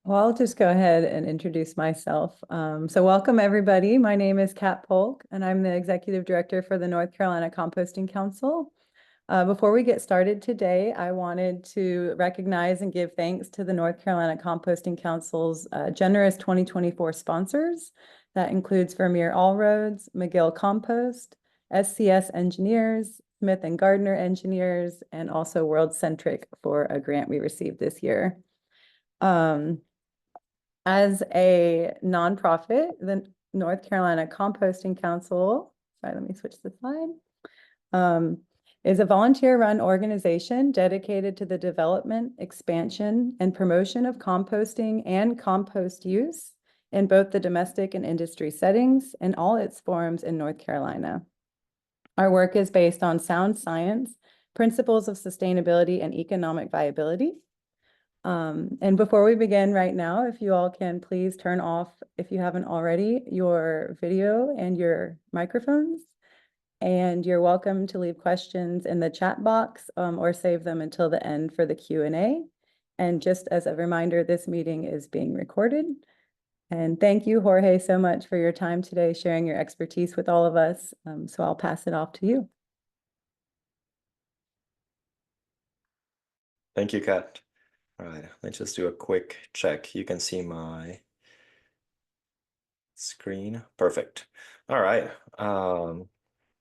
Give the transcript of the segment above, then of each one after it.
Well, I'll just go ahead and introduce myself. So welcome everybody. My name is Kat Polk, and I'm the Executive Director for the North Carolina Composting Council. Before we get started today, I wanted to recognize and give thanks to the North Carolina Composting Council's generous 2024 sponsors. That includes Vermeer Allroads, McGill Compost, SCS Engineers, Smith and Gardner Engineers, and also World Centric for a grant we received this year. As a nonprofit, the North Carolina Composting Council, sorry, let me switch the slide, is a volunteer-run organization dedicated to the development, expansion, and promotion of composting and compost use in both the domestic and industry settings in all its forms in North Carolina. Our work is based on sound science, principles of sustainability, and economic viability. And before we begin right now, if you all can please turn off, if you haven't already, your video and your microphones. And you're welcome to leave questions in the chat box or save them until the end for the Q&A. And just as a reminder, this meeting is being recorded. And thank you, Jorge, so much for your time today, sharing your expertise with all of us. So I'll pass it off to you. Thank you, Kat. All right, let's just do a quick check. You can see my screen. Perfect. All right.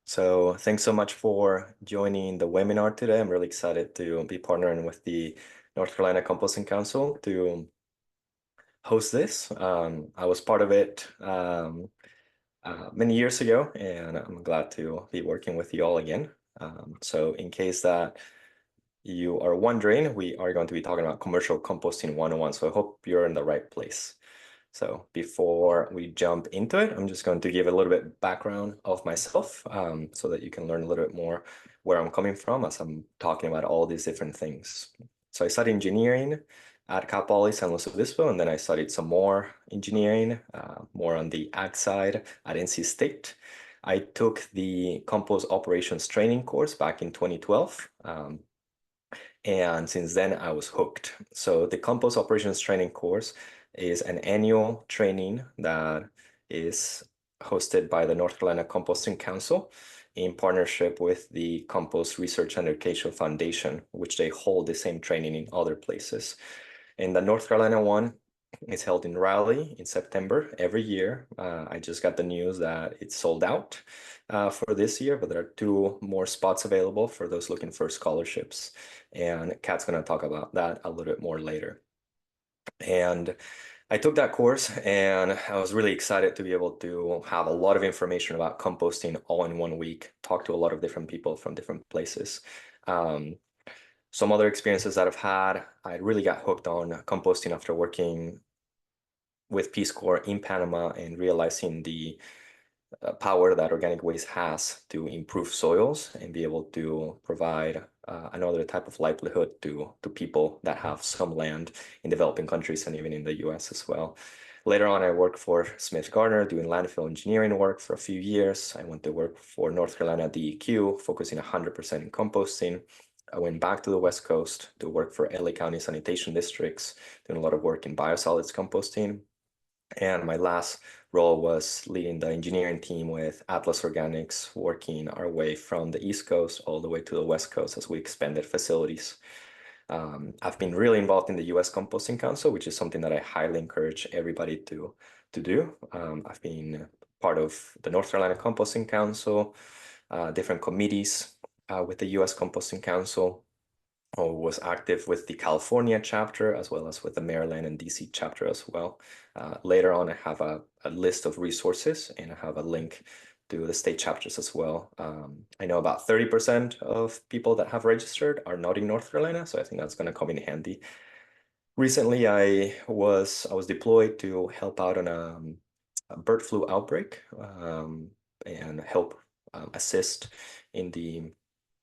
So thanks so much for joining the webinar today. I'm really excited to be partnering with the North Carolina Composting Council to host this. I was part of it many years ago, and I'm glad to be working with you all again. So in case that you are wondering, we are going to be talking about commercial composting 101. So I hope you're in the right place. So before we jump into it, I'm just going to give a little bit background of myself so that you can learn a little bit more where I'm coming from as I'm talking about all these different things. So I studied engineering at Cal Poly San Luis Obispo, and then I studied some more engineering, more on the ag side at NC State. I took the compost operations training course back in 2012. And since then, I was hooked. So the compost operations training course is an annual training that is hosted by the North Carolina Composting Council in partnership with the Compost Research and Education Foundation, which they hold the same training in other places. And the North Carolina one is held in Raleigh in September every year. I just got the news that it's sold out for this year, but there are 2 more spots available for those looking for scholarships. And Kat's going to talk about that a little bit more later. And I took that course and I was really excited to be able to have a lot of information about composting all in 1 week, talk to a lot of different people from different places. Some other experiences that I've had, I really got hooked on composting after working with Peace Corps in Panama and realizing the power that organic waste has to improve soils and be able to provide another type of livelihood to people that have some land in developing countries and even in the US as well. Later on, I worked for Smith Gardner doing landfill engineering work for a few years. I went to work for North Carolina DEQ, focusing 100% in composting. I went back to the West Coast to work for LA County sanitation districts, doing a lot of work in biosolids composting. And my last role was leading the engineering team with Atlas Organics, working our way from the East Coast all the way to the West Coast as we expanded facilities. I've been really involved in the U.S. Composting Council, which is something that I highly encourage everybody to do. I've been part of the North Carolina Composting Council, different committees with the U.S. Composting Council, or was active with the California chapter as well as with the Maryland and DC chapter as well. Later on, I have a list of resources and I have a link to the state chapters as well. I know about 30% of people that have registered are not in North Carolina, so I think that's going to come in handy. Recently, I was deployed to help out on a bird flu outbreak and help assist in the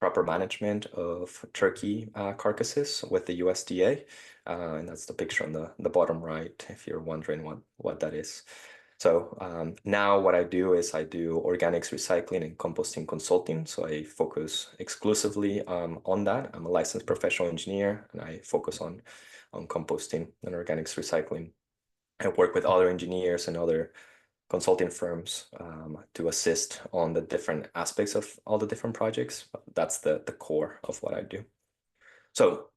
proper management of turkey carcasses with the USDA. And that's the picture on the bottom right, if you're wondering what that is. So now what I do is I do organics recycling and composting consulting. So I focus exclusively on that. I'm a licensed professional engineer and I focus on composting and organics recycling. I work with other engineers and other consulting firms to assist on the different aspects of all the different projects. That's the core of what I do. So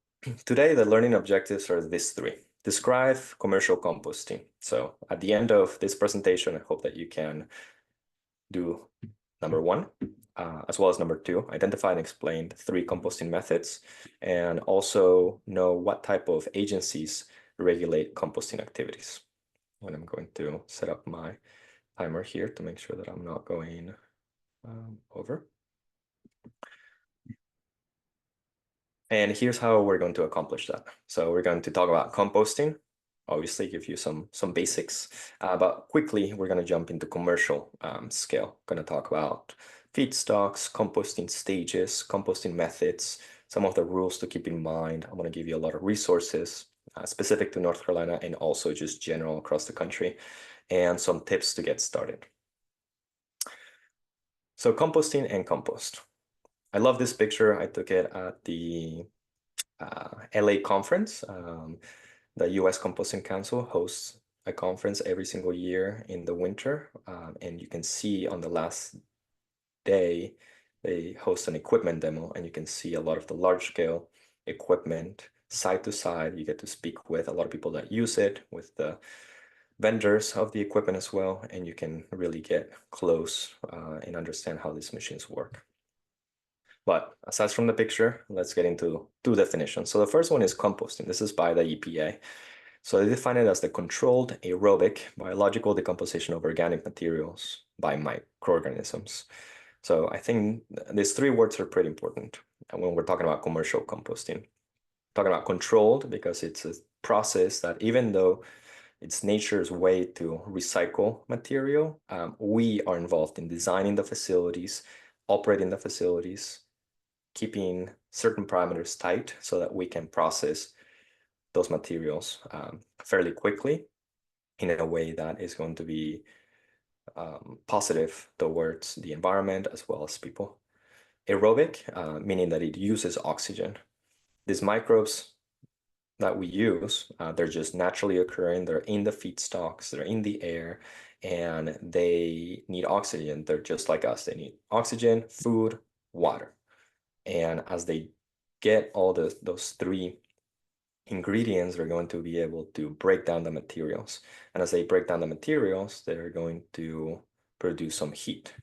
today the learning objectives are these three. Describe commercial composting. So at the end of this presentation, I hope that you can do number one, as well as number two, identify and explain the three composting methods, and also know what type of agencies regulate composting activities. And I'm going to set up my timer here to make sure that I'm not going over. And here's how we're going to accomplish that. So we're going to talk about composting, obviously give you some basics, but quickly we're going to jump into commercial scale. Going to talk about feedstocks, composting stages, composting methods, some of the rules to keep in mind. I'm going to give you a lot of resources specific to North Carolina and also just general across the country, and some tips to get started. So composting and compost. I love this picture. I took it at the LA conference. The US Composting Council hosts a conference every single year in the winter. And you can see on the last day, they host an equipment demo, and you can see a lot of the large scale equipment side to side. You get to speak with a lot of people that use it, with the vendors of the equipment as well, and you can really get close and understand how these machines work. But aside from the picture, let's get into two definitions. So the first one is composting. This is by the EPA. So they define it as the controlled aerobic biological decomposition of organic materials by microorganisms. So I think these three words are pretty important when we're talking about commercial composting. Talking about controlled because it's a process that, even though it's nature's way to recycle material, we are involved in designing the facilities, operating the facilities, keeping certain parameters tight so that we can process those materials fairly quickly in a way that is going to be positive towards the environment as well as people. Aerobic, meaning that it uses oxygen. These microbes that we use, they're just naturally occurring. They're in the feedstocks, they're in the air, and they need oxygen. They're just like us. They need oxygen, food, water. And as they get all those three ingredients, they're going to be able to break down the materials. And as they break down the materials, they're going to produce some heat.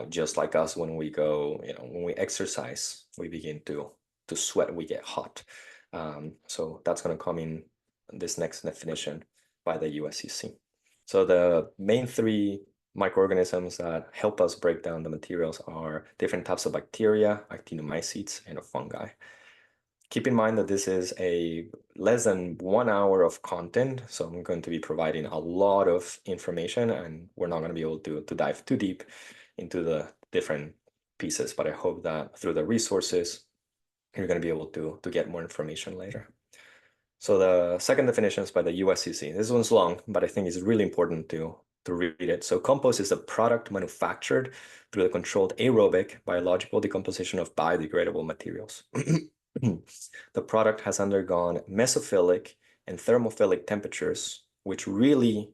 Just like us, when we go, when we exercise, we begin to sweat, we get hot. So that's going to come in this next definition by the USCC. So the main three microorganisms that help us break down the materials are different types of bacteria, actinomycetes, and fungi. Keep in mind that this is a less than 1 hour of content, so I'm going to be providing a lot of information, and we're not going to be able to dive too deep into the different pieces, but I hope that through the resources, you're going to be able to get more information later. So the second definition is by the USCC. This one's long, but I think it's really important to read it. So compost is a product manufactured through the controlled aerobic biological decomposition of biodegradable materials. The product has undergone mesophilic and thermophilic temperatures, which really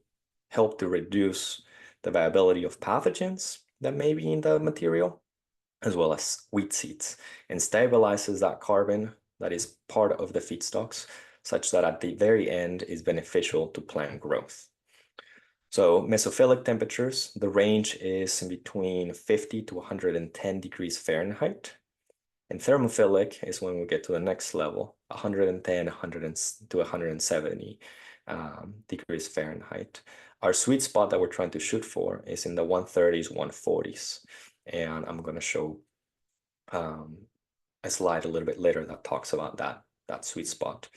help to reduce the viability of pathogens that may be in the material, as well as wheat seeds, and stabilizes that carbon that is part of the feedstocks, such that at the very end is beneficial to plant growth. So mesophilic temperatures, the range is between 50 to 110 degrees Fahrenheit. And thermophilic is when we get to the next level, 110 to 170 degrees Fahrenheit. Our sweet spot that we're trying to shoot for is in the 130s, 140s. And I'm going to show a slide a little bit later that talks about that sweet spot.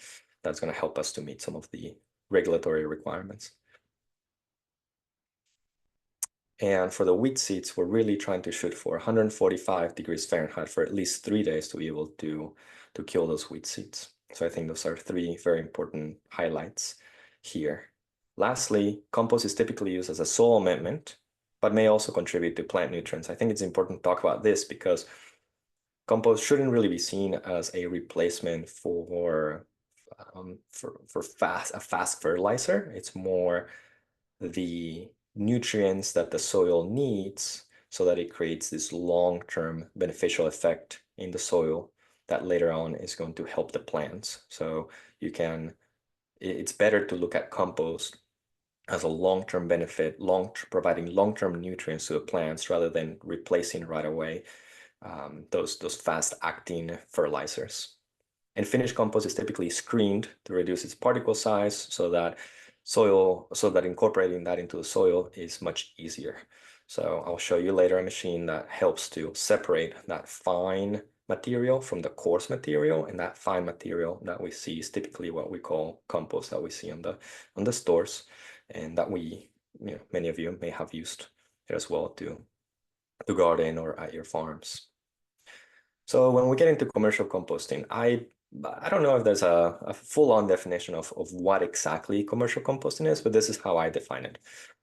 That's going to help us to meet some of the regulatory requirements. And for the wheat seeds, we're really trying to shoot for 145 degrees Fahrenheit for at least 3 days to be able to kill those wheat seeds. So I think those are three very important highlights here. Lastly, compost is typically used as a soil amendment, but may also contribute to plant nutrients. I think it's important to talk about this because compost shouldn't really be seen as a replacement for a fast fertilizer. It's more the nutrients that the soil needs so that it creates this long-term beneficial effect in the soil that later on is going to help the plants. So it's better to look at compost as a long-term benefit, providing long-term nutrients to the plants rather than replacing right away those fast-acting fertilizers. And finished compost is typically screened to reduce its particle size so that incorporating that into the soil is much easier. So I'll show you later a machine that helps to separate that fine material from the coarse material, and that fine material that we see is typically what we call compost that we see on the stores, and that many of you may have used it as well to garden or at your farms. So when we get into commercial composting, I don't know if there's a full-on definition of what exactly commercial composting is, but this is how I define it.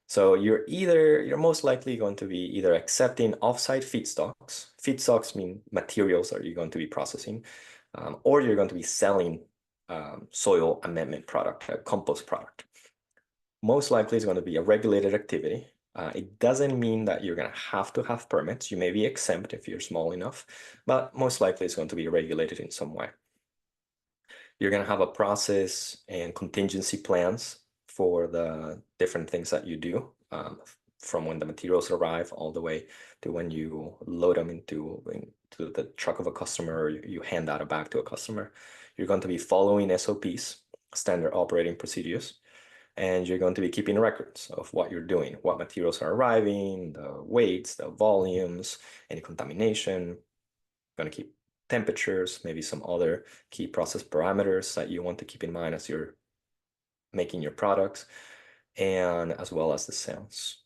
So you're most likely going to be either accepting off-site feedstocks. Feedstocks mean materials that you're going to be processing, or you're going to be selling soil amendment product, a compost product. Most likely it's going to be a regulated activity. It doesn't mean that you're going to have permits. You may be exempt if you're small enough, but most likely it's going to be regulated in some way. You're going to have a process and contingency plans for the different things that you do, from when the materials arrive all the way to when you load them into the truck of a customer, or you hand out a bag to a customer. You're going to be following SOPs, standard operating procedures, and you're going to be keeping records of what you're doing, what materials are arriving, the weights, the volumes, any contamination. You're going to keep temperatures, maybe some other key process parameters that you want to keep in mind as you're making your products, and as well as the sales.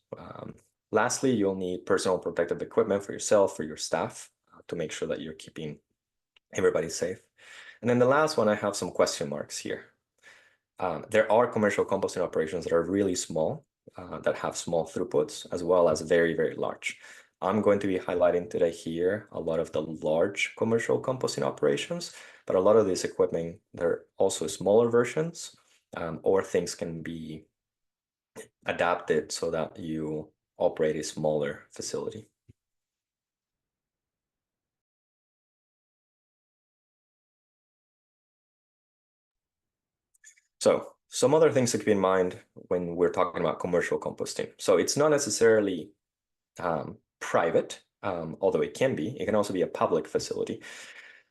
Lastly, you'll need personal protective equipment for yourself, for your staff, to make sure that you're keeping everybody safe. And then the last one, I have some question marks here. There are commercial composting operations that are really small, that have small throughputs, as well as very, very large. I'm going to be highlighting today here a lot of the large commercial composting operations, but a lot of this equipment, they're also smaller versions, or things can be adapted so that you operate a smaller facility. So some other things to keep in mind when we're talking about commercial composting. So it's not necessarily private, although it can be. It can also be a public facility.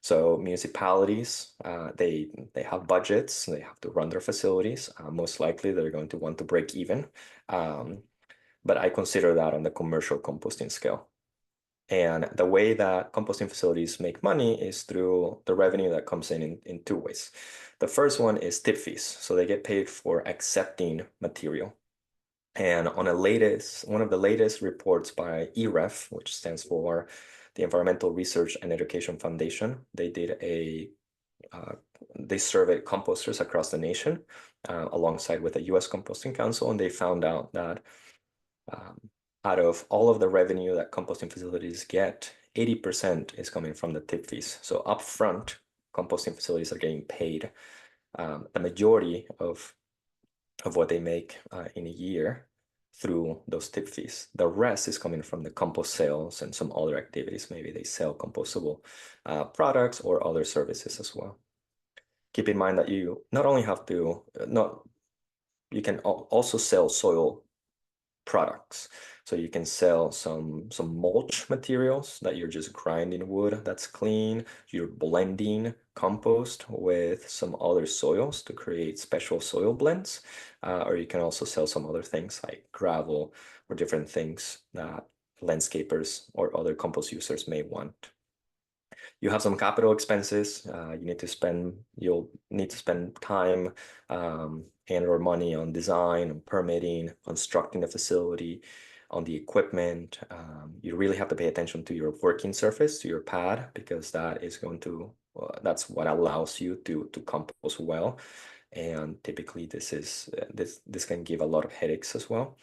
So municipalities, they have budgets, they have to run their facilities. Most likely they're going to want to break even. But I consider that on the commercial composting scale. And the way that composting facilities make money is through the revenue that comes in two ways. The first one is tip fees. So they get paid for accepting material. And on one of the latest reports by EREF, which stands for the Environmental Research and Education Foundation, they surveyed composters across the nation, alongside with the U.S. Composting Council, and they found out that out of all of the revenue that composting facilities get, 80% is coming from the tip fees. So upfront, composting facilities are getting paid the majority of what they make in a year through those tip fees. The rest is coming from the compost sales and some other activities. Maybe they sell compostable products or other services as well. Keep in mind that you not only have to, you can also sell soil products. So you can sell some mulch materials that you're just grinding wood that's clean. You're blending compost with some other soils to create special soil blends. Or you can also sell some other things like gravel or different things that landscapers or other compost users may want. You have some capital expenses. You'll need to spend time and or money on design, on permitting, constructing the facility, on the equipment. You really have to pay attention to your working surface, to your pad, because that's what allows you to compost well. And typically this can give a lot of headaches as well.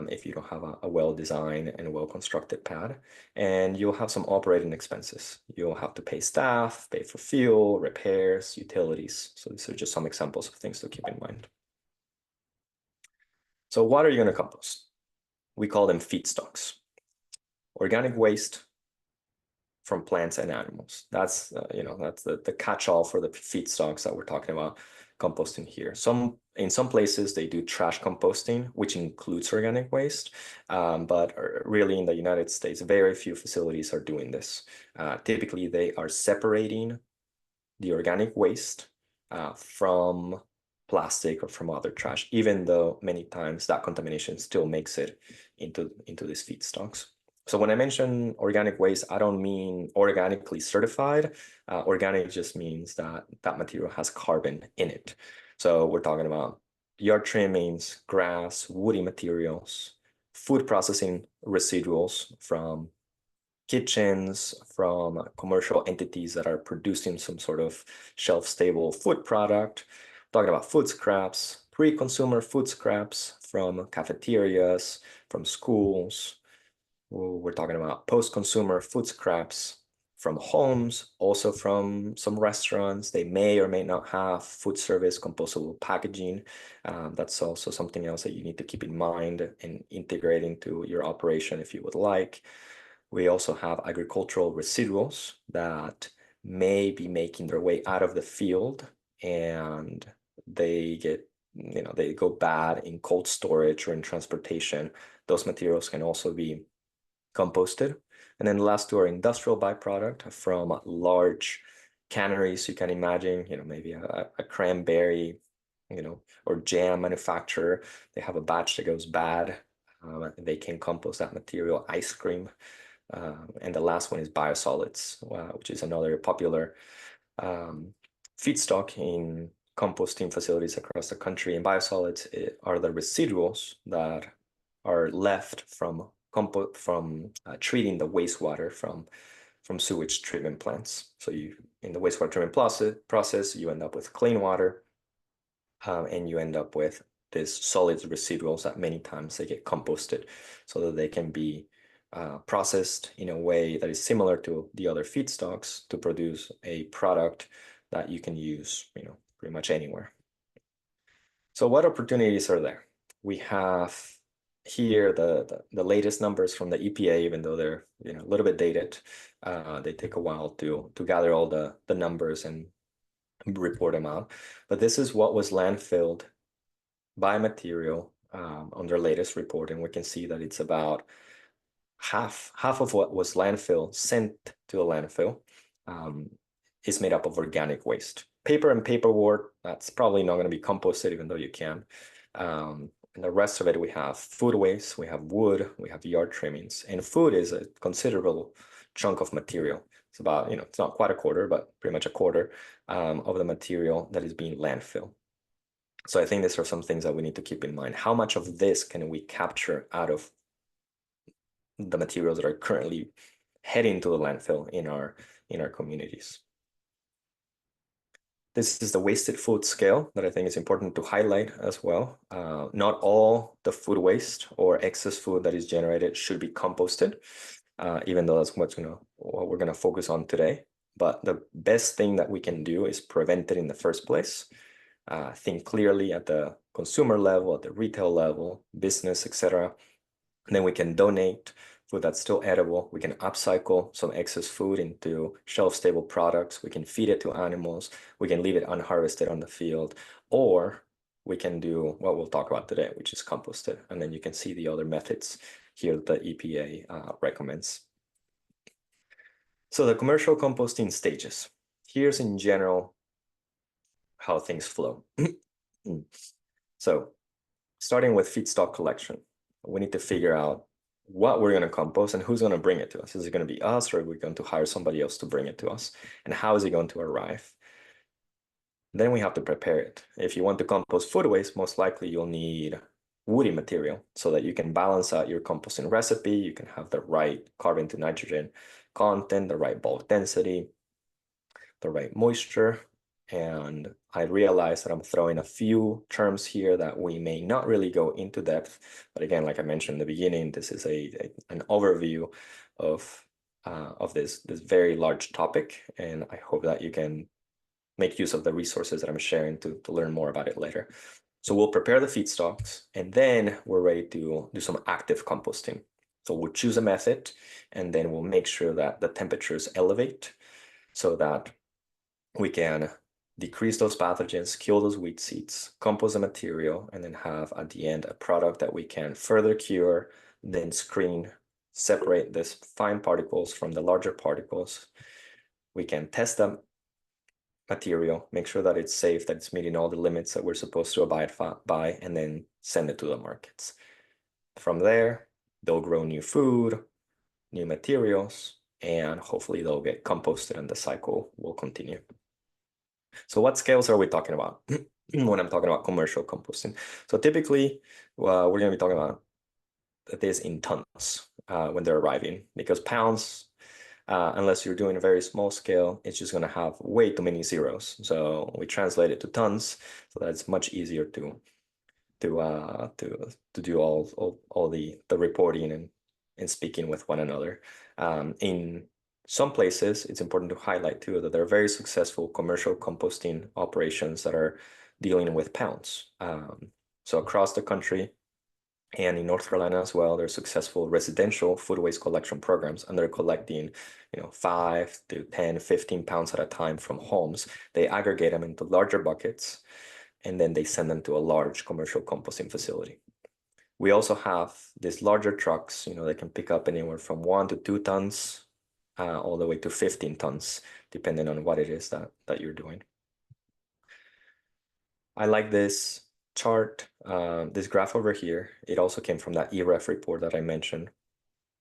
If you don't have a well-designed and well-constructed pad, and you'll have some operating expenses. You'll have to pay staff, pay for fuel, repairs, utilities. So these are just some examples of things to keep in mind. So what are you going to compost? We call them feedstocks. Organic waste from plants and animals. That's that's the catch-all for the feedstocks that we're talking about composting here. In some places they do trash composting, which includes organic waste, but really in the United States, very few facilities are doing this. Typically, they are separating the organic waste from plastic or from other trash, even though many times that contamination still makes it into these feedstocks. So when I mention organic waste, I don't mean organically certified. Organic just means that that material has carbon in it. So we're talking about yard trimmings, grass, woody materials, food processing residuals from kitchens, from commercial entities that are producing some sort of shelf-stable food product. Talking about food scraps, pre-consumer food scraps from cafeterias, from schools. We're talking about post-consumer food scraps from homes, also from some restaurants. They may or may not have food service compostable packaging. That's also something else that you need to keep in mind and integrate into your operation if you would like. We also have agricultural residuals that may be making their way out of the field, and they get, they go bad in cold storage or in transportation. Those materials can also be composted. And then the last two are industrial byproduct from large canneries. You can imagine, maybe a cranberry, or jam manufacturer. They have a batch that goes bad. They can compost that material. Ice cream. And the last one is biosolids, which is another popular feedstock in composting facilities across the country. And biosolids are the residuals that are left from treating the wastewater from sewage treatment plants. So in the wastewater treatment process, you end up with clean water, and you end up with these solids residuals that many times they get composted so that they can be processed in a way that is similar to the other feedstocks to produce a product that you can use, pretty much anywhere. So what opportunities are there? We have here the latest numbers from the EPA, even though they're a little bit dated. They take a while to gather all the numbers and report them out. But this is what was landfilled by material on their latest report, and we can see that it's about half of what was landfill sent to a landfill is made up of organic waste. Paper and paperboard, that's probably not going to be composted, even though you can. And the rest of it, we have food waste, we have wood, we have yard trimmings, and food is a considerable chunk of material. It's about, it's not quite a quarter, but pretty much a quarter of the material that is being landfill. So I think these are some things that we need to keep in mind. How much of this can we capture out of the materials that are currently heading to the landfill in our communities? This is the wasted food scale that I think is important to highlight as well. Not all the food waste or excess food that is generated should be composted, even though that's what we're gonna focus on today. But the best thing that we can do is prevent it in the first place. Think clearly at the consumer level, at the retail level, business, etc. And then we can donate food that's still edible. We can upcycle some excess food into shelf-stable products. We can feed it to animals. We can leave it unharvested on the field, or we can do what we'll talk about today, which is compost it. And then you can see the other methods here that the EPA recommends. So the commercial composting stages. Here's in general how things flow. So starting with feedstock collection, we need to figure out what we're going to compost and who's going to bring it to us. Is it going to be us, or are we going to hire somebody else to bring it to us? And how is it going to arrive? Then we have to prepare it. If you want to compost food waste, most likely you'll need woody material so that you can balance out your composting recipe. You can have the right carbon to nitrogen content, the right bulk density, the right moisture, and I realize that I'm throwing a few terms here that we may not really go into depth. But again, like I mentioned in the beginning, this is an overview of this very large topic. And I hope that you can make use of the resources that I'm sharing to learn more about it later. So we'll prepare the feedstocks, and then we're ready to do some active composting. So we'll choose a method, and then we'll make sure that the temperatures elevate so that we can decrease those pathogens, kill those weed seeds, compost the material, and then have at the end a product that we can further cure, then screen, separate these fine particles from the larger particles. We can test them material, make sure that it's safe, that it's meeting all the limits that we're supposed to abide by, and then send it to the markets. From there, they'll grow new food, new materials, and hopefully they'll get composted and the cycle will continue. So what scales are we talking about when I'm talking about commercial composting? So typically, we're going to be talking about this in tons when they're arriving, because pounds, unless you're doing a very small scale, it's just going to have way too many zeros. So we translate it to tons, so that it's much easier to do all the reporting and speaking with one another. In some places, it's important to highlight too that there are very successful commercial composting operations that are dealing with pounds. So across the country, and in North Carolina as well, there's successful residential food waste collection programs, and they're collecting, 5 to 10, 15 pounds at a time from homes. They aggregate them into larger buckets, and then they send them to a large commercial composting facility. We also have these larger trucks, they can pick up anywhere from 1 to 2 tons, all the way to 15 tons, depending on what it is that you're doing. I like this chart, this graph over here. It also came from that EREF report that I mentioned.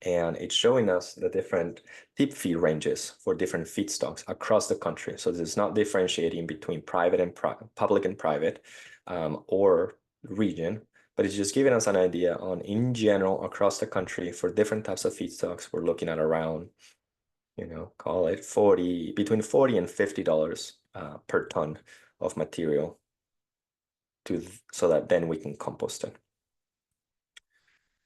And it's showing us the different tip fee ranges for different feedstocks across the country. So this is not differentiating between private and public and private, or region, but it's just giving us an idea on, in general, across the country for different types of feedstocks. We're looking at around, call it between $40 and $50 per ton of material so that then we can compost it.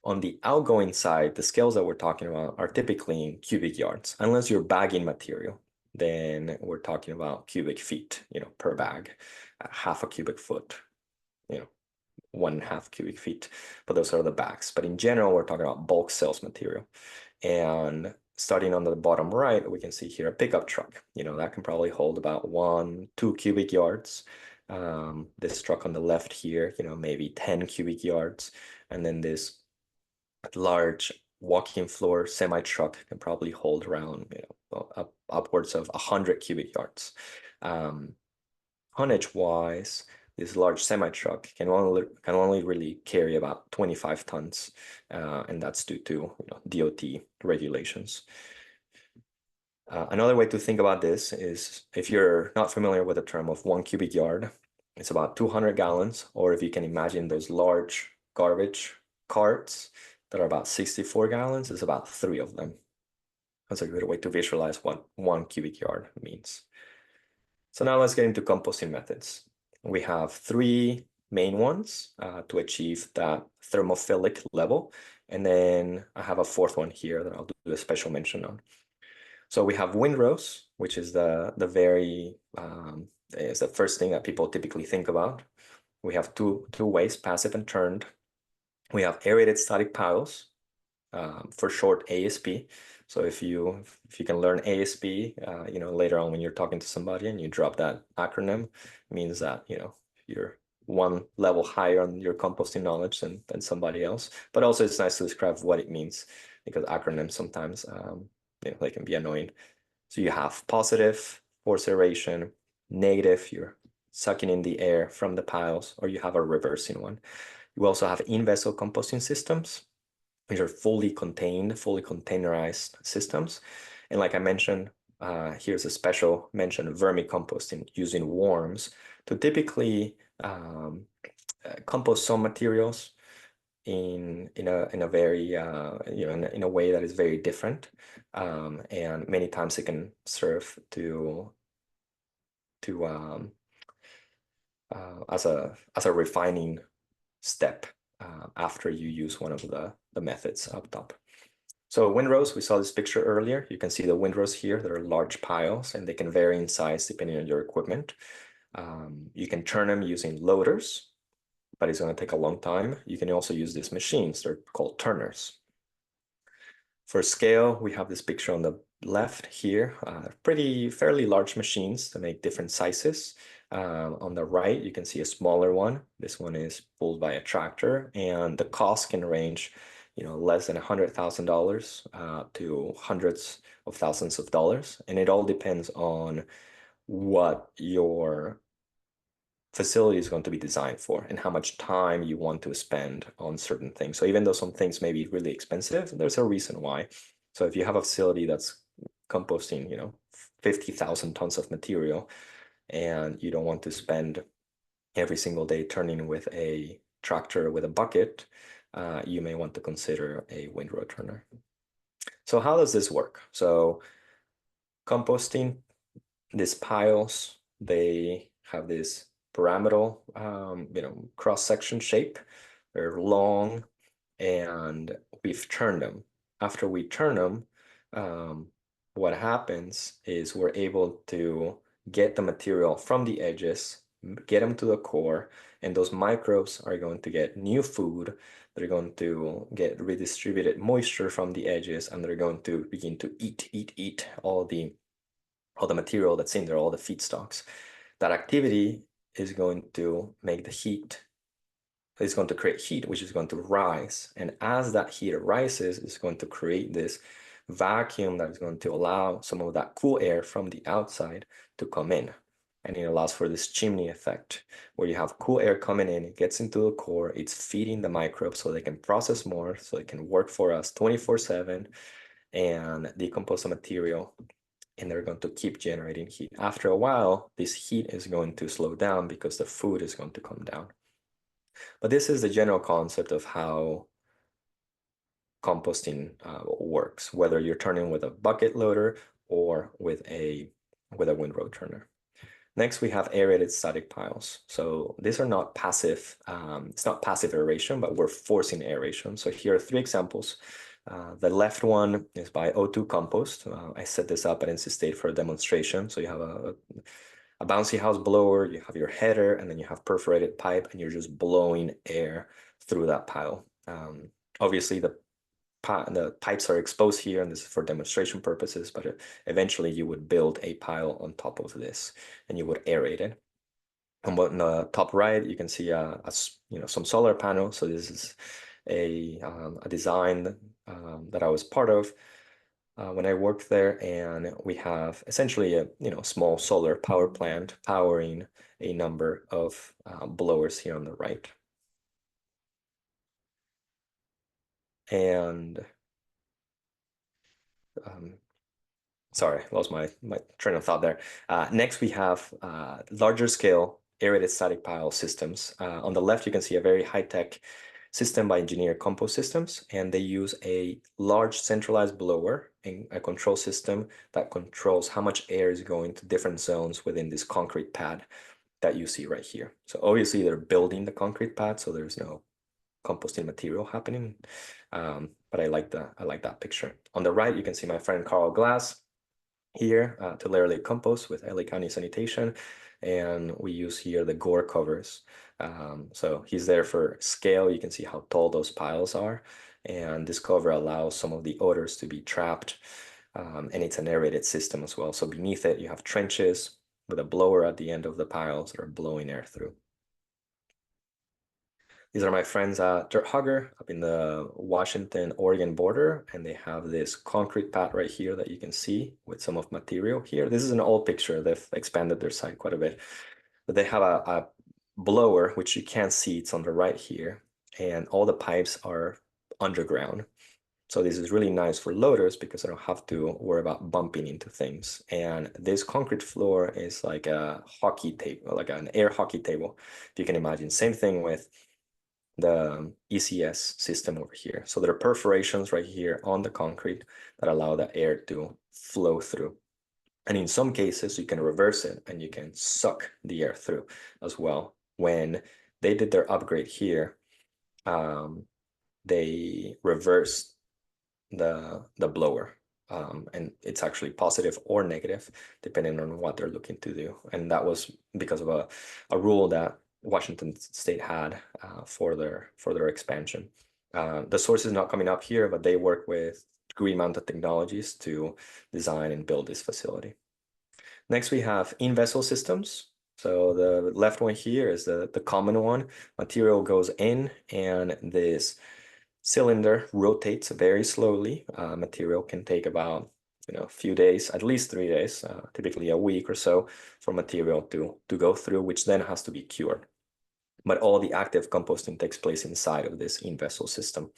On the outgoing side, the scales that we're talking about are typically in cubic yards. Unless you're bagging material, then we're talking about cubic feet, per bag, half a cubic foot, 1.5 cubic feet, but those are the bags. But in general, we're talking about bulk sales material. And starting on the bottom right, we can see here a pickup truck, that can probably hold about 1-2 cubic yards. This truck on the left here, maybe 10 cubic yards. And then this large walking floor semi truck can probably hold around, upwards of 100 cubic yards. Tonnage wise, this large semi truck can only really carry about 25 tons, and that's due to DOT regulations. Another way to think about this is, if you're not familiar with the term of 1 cubic yard, it's about 200 gallons, or if you can imagine those large garbage carts that are about 64 gallons, it's about 3 of them. That's a good way to visualize what 1 cubic yard means. So now let's get into composting methods. We have 3 main ones to achieve that thermophilic level. And then I have a 4th one here that I'll do a special mention on. So we have windrows, which is is the first thing that people typically think about. We have two ways, passive and turned. We have aerated static piles, for short ASP. So if you can learn ASP, later on when you're talking to somebody and you drop that acronym, it means that you're one level higher on your composting knowledge than somebody else. But also it's nice to describe what it means, because acronyms sometimes they can be annoying. So you have positive, forced aeration; negative, you're sucking in the air from the piles, or you have a reversing one. You also have in-vessel composting systems, which are fully containerized systems. And like I mentioned, here's a special mention of vermicomposting, using worms to typically compost some materials in a very in a way that is very different, and many times it can serve to as a refining step after you use one of the methods up top. So windrows, we saw this picture earlier. You can see the windrows here. They're large piles and they can vary in size depending on your equipment. You can turn them using loaders, but it's going to take a long time. You can also use these machines. They're called turners. For scale, we have this picture on the left here, fairly large machines to make different sizes. On the right, you can see a smaller one. This one is pulled by a tractor, and the cost can range, less than $100,000 to hundreds of thousands of dollars. And it all depends on what your facility is going to be designed for and how much time you want to spend on certain things. So even though some things may be really expensive, there's a reason why. So if you have a facility that's composting, 50,000 tons of material, and you don't want to spend every single day turning with a tractor with a bucket, you may want to consider a windrow turner. So how does this work? So composting, these piles, they have this pyramidal, cross-section shape. They're long, and we've turned them. After we turn them, what happens is we're able to get the material from the edges, get them to the core, and those microbes are going to get new food. They're going to get redistributed moisture from the edges, and they're going to begin to eat all the material that's in there, all the feedstocks. That activity is going to make the heat, it's going to create heat, which is going to rise. And as that heat rises, it's going to create this vacuum that is going to allow some of that cool air from the outside to come in. And it allows for this chimney effect where you have cool air coming in, it gets into the core, it's feeding the microbes so they can process more, so it can work for us 24/7 and decompose the material, and they're going to keep generating heat. After a while, this heat is going to slow down because the food is going to come down. But this is the general concept of how composting works, whether you're turning with a bucket loader or with a windrow turner. Next, we have aerated static piles. So these are not passive, it's not passive aeration, but we're forcing aeration. So here are 3 examples. The left one is by O2 Compost. I set this up at NC State for a demonstration. So you have a bouncy house blower, you have your header, and then you have perforated pipe, and you're just blowing air through that pile. Obviously, the pipes are exposed here, and this is for demonstration purposes, but eventually you would build a pile on top of this, and you would aerate it. And on the top right, you can see some solar panels. So this is a design that I was part of when I worked there, and we have essentially a small solar power plant powering a number of blowers here on the right. And sorry, lost my train of thought there. Next, we have larger scale aerated static pile systems. On the left, you can see a very high-tech system by Engineer Compost Systems, and they use a large centralized blower and a control system that controls how much air is going to different zones within this concrete pad that you see right here. So obviously they're building the concrete pad, so there's no composting material happening. But I like that picture. On the right, you can see my friend Carl Glass here to layer compost with LA County Sanitation, and we use here the gore covers. So he's there for scale. You can see how tall those piles are, and this cover allows some of the odors to be trapped, and it's an aerated system as well. So beneath it, you have trenches with a blower at the end of the piles that are blowing air through. These are my friends at Dirt Hugger up in the Washington-Oregon border, and they have this concrete pad right here that you can see with some of material here. This is an old picture. They've expanded their site quite a bit. But they have a blower, which you can't see. It's on the right here, and all the pipes are underground. So this is really nice for loaders because I don't have to worry about bumping into things. And this concrete floor is like a hockey table, like an air hockey table, if you can imagine. Same thing with the ECS system over here. So there are perforations right here on the concrete that allow the air to flow through. And in some cases, you can reverse it and you can suck the air through as well. when they did their upgrade here, they reversed the blower. And it's actually positive or negative depending on what they're looking to do. And that was because of a rule that Washington State had for their expansion. The source is not coming up here, but they work with Green Mountain Technologies to design and build this facility. Next, we have in-vessel systems. So the left one here is the common one. Material goes in, and this cylinder rotates very slowly. Material can take about a few days, at least 3 days, typically a week or so, for material to go through, which then has to be cured. But all the active composting takes place inside of this in-vessel system.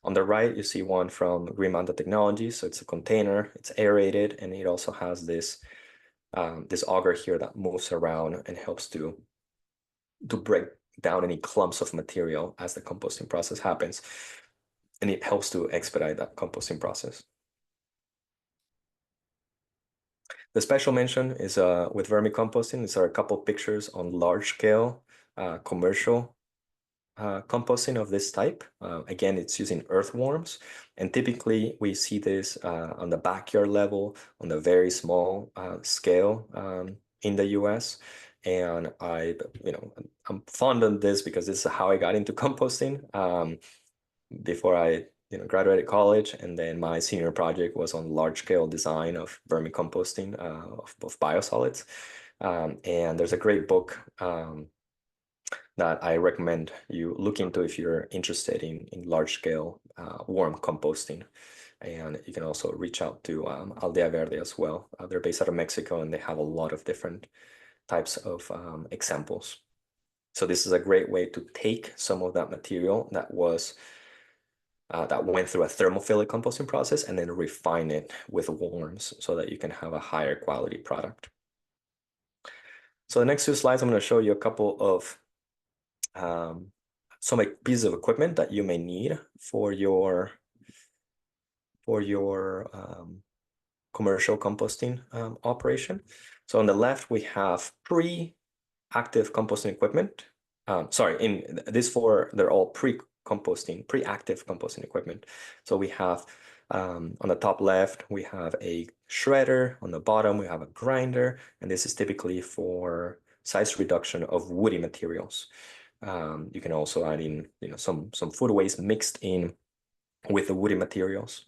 On the right, you see one from Green Mountain Technologies. So it's a container, it's aerated, and it also has this auger here that moves around and helps to break down any clumps of material as the composting process happens. And it helps to expedite that composting process. The special mention is with vermicomposting. These are a couple pictures on large scale commercial composting of this type. Again, it's using earthworms, and typically we see this on the backyard level, on the very small scale in the US. And I'm fond of this because this is how I got into composting before I graduated college, and then my senior project was on large scale design of vermicomposting of biosolids. And there's a great book that I recommend you look into if you're interested in large scale worm composting. And you can also reach out to Aldea Verde as well. They're based out of Mexico, and they have a lot of different types of examples. So this is a great way to take some of that material that went through a thermophilic composting process and then refine it with worms so that you can have a higher quality product. So the next 2 slides, I'm going to show you a couple of some pieces of equipment that you may need for your commercial composting operation. So on the left, we have pre-active composting equipment. In this 4, they're all pre-active composting equipment. So we have on the top left, we have a shredder. On the bottom, we have a grinder, and this is typically for size reduction of woody materials. You can also add in some food waste mixed in with the woody materials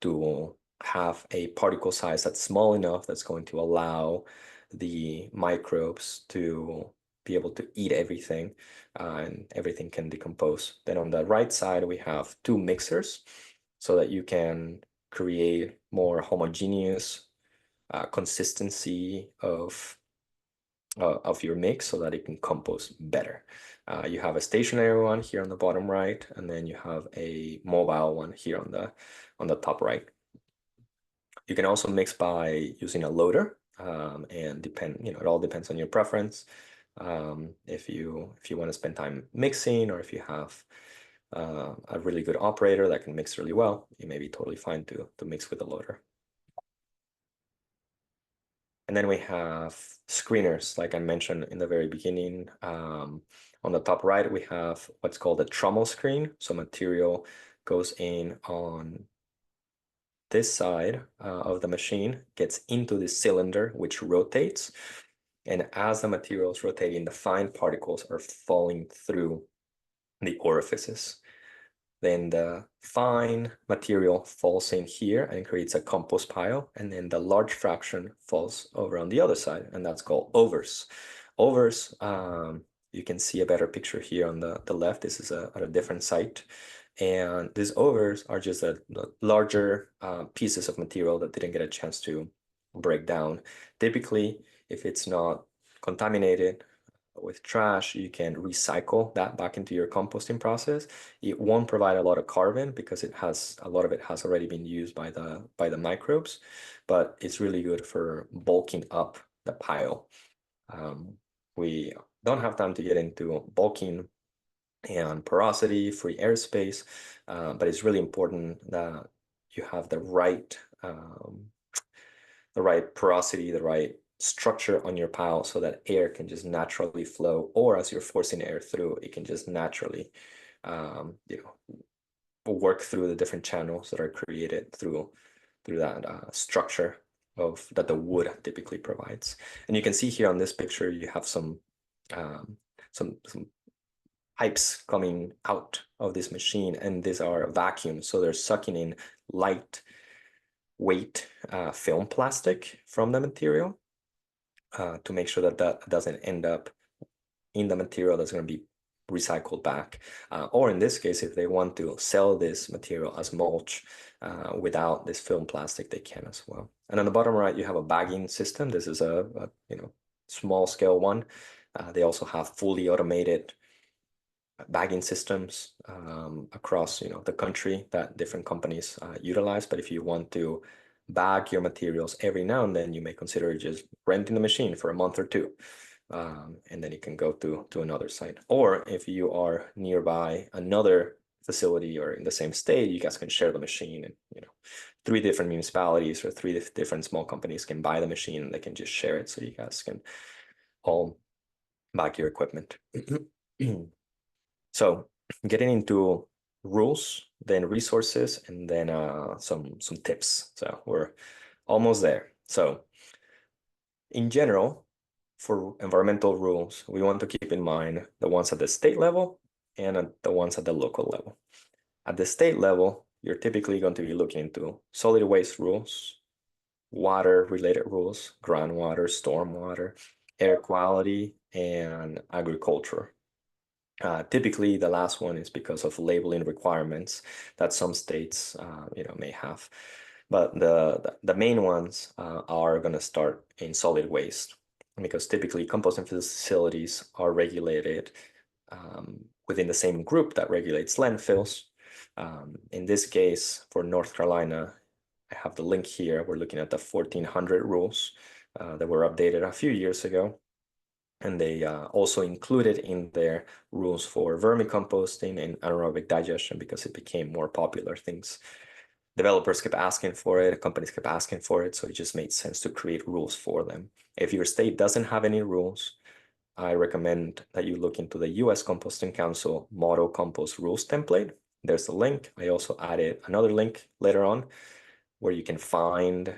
to have a particle size that's small enough that's going to allow the microbes to be able to eat everything, and everything can decompose. Then on the right side, we have 2 mixers so that you can create more homogeneous consistency of your mix so that it can compost better. You have a stationary one here on the bottom right, and then you have a mobile one here on the top right. You can also mix by using a loader, and it all depends on your preference. If you want to spend time mixing, or if you have a really good operator that can mix really well, you may be totally fine to mix with a loader. And then we have screeners, like I mentioned in the very beginning. On the top right, we have what's called a trommel screen. So material goes in on this side of the machine, gets into this cylinder, which rotates. And as the material is rotating, the fine particles are falling through the orifices. Then the fine material falls in here and creates a compost pile. And then the large fraction falls over on the other side, and that's called overs. Overs, you can see a better picture here on the left. This is at a different site. And these overs are just larger pieces of material that didn't get a chance to break down. Typically, if it's not contaminated with trash, you can recycle that back into your composting process. It won't provide a lot of carbon because a lot of it has already been used by the microbes, but it's really good for bulking up the pile. We don't have time to get into bulking and porosity, free airspace, but it's really important that you have the right porosity, the right structure on your pile so that air can just naturally flow, or as you're forcing air through, it can just naturally, work through the different channels that are created through that structure of that the wood typically provides. And you can see here on this picture, you have some pipes coming out of this machine, and these are vacuums, so they're sucking in light weight film plastic from the material to make sure that that doesn't end up in the material that's going to be recycled back. Or in this case, if they want to sell this material as mulch without this film plastic, they can as well. And on the bottom right, you have a bagging system. This is a small scale one. They also have fully automated bagging systems across the country that different companies utilize. But if you want to bag your materials every now and then, you may consider just renting the machine for a month or two. And then you can go to another site. Or if you are nearby another facility or in the same state, you guys can share the machine, and 3 different municipalities or 3 different small companies can buy the machine and they can just share it, so you guys can all bag your equipment. So getting into rules, then resources, and then some tips. So we're almost there. So in general, for environmental rules, we want to keep in mind the ones at the state level and the ones at the local level. At the state level, you're typically going to be looking into solid waste rules, water-related rules, groundwater, stormwater, air quality, and agriculture. Typically, the last one is because of labeling requirements that some states, may have. But the main ones are going to start in solid waste, because typically composting facilities are regulated within the same group that regulates landfills. In this case, for North Carolina, I have the link here. We're looking at the 1400 rules that were updated a few years ago. And they also included in their rules for vermicomposting and anaerobic digestion because it became more popular. Developers kept asking for it, companies kept asking for it, so it just made sense to create rules for them. If your state doesn't have any rules, I recommend that you look into the U.S. Composting Council Model Compost Rules template. There's a link. I also added another link later on where you can find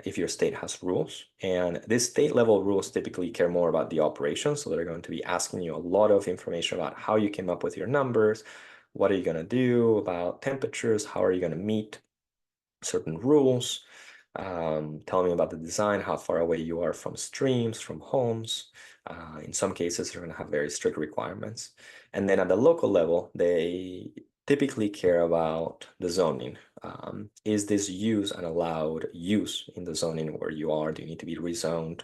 if your state has rules. And these state level rules typically care more about the operations. So they're going to be asking you a lot of information about how you came up with your numbers, what are you going to do about temperatures, how are you going to meet certain rules, tell me about the design, how far away you are from streams, from homes. In some cases, they're going to have very strict requirements. And then at the local level, they typically care about the zoning. Is this use an allowed use in the zoning where you are? Do you need to be rezoned?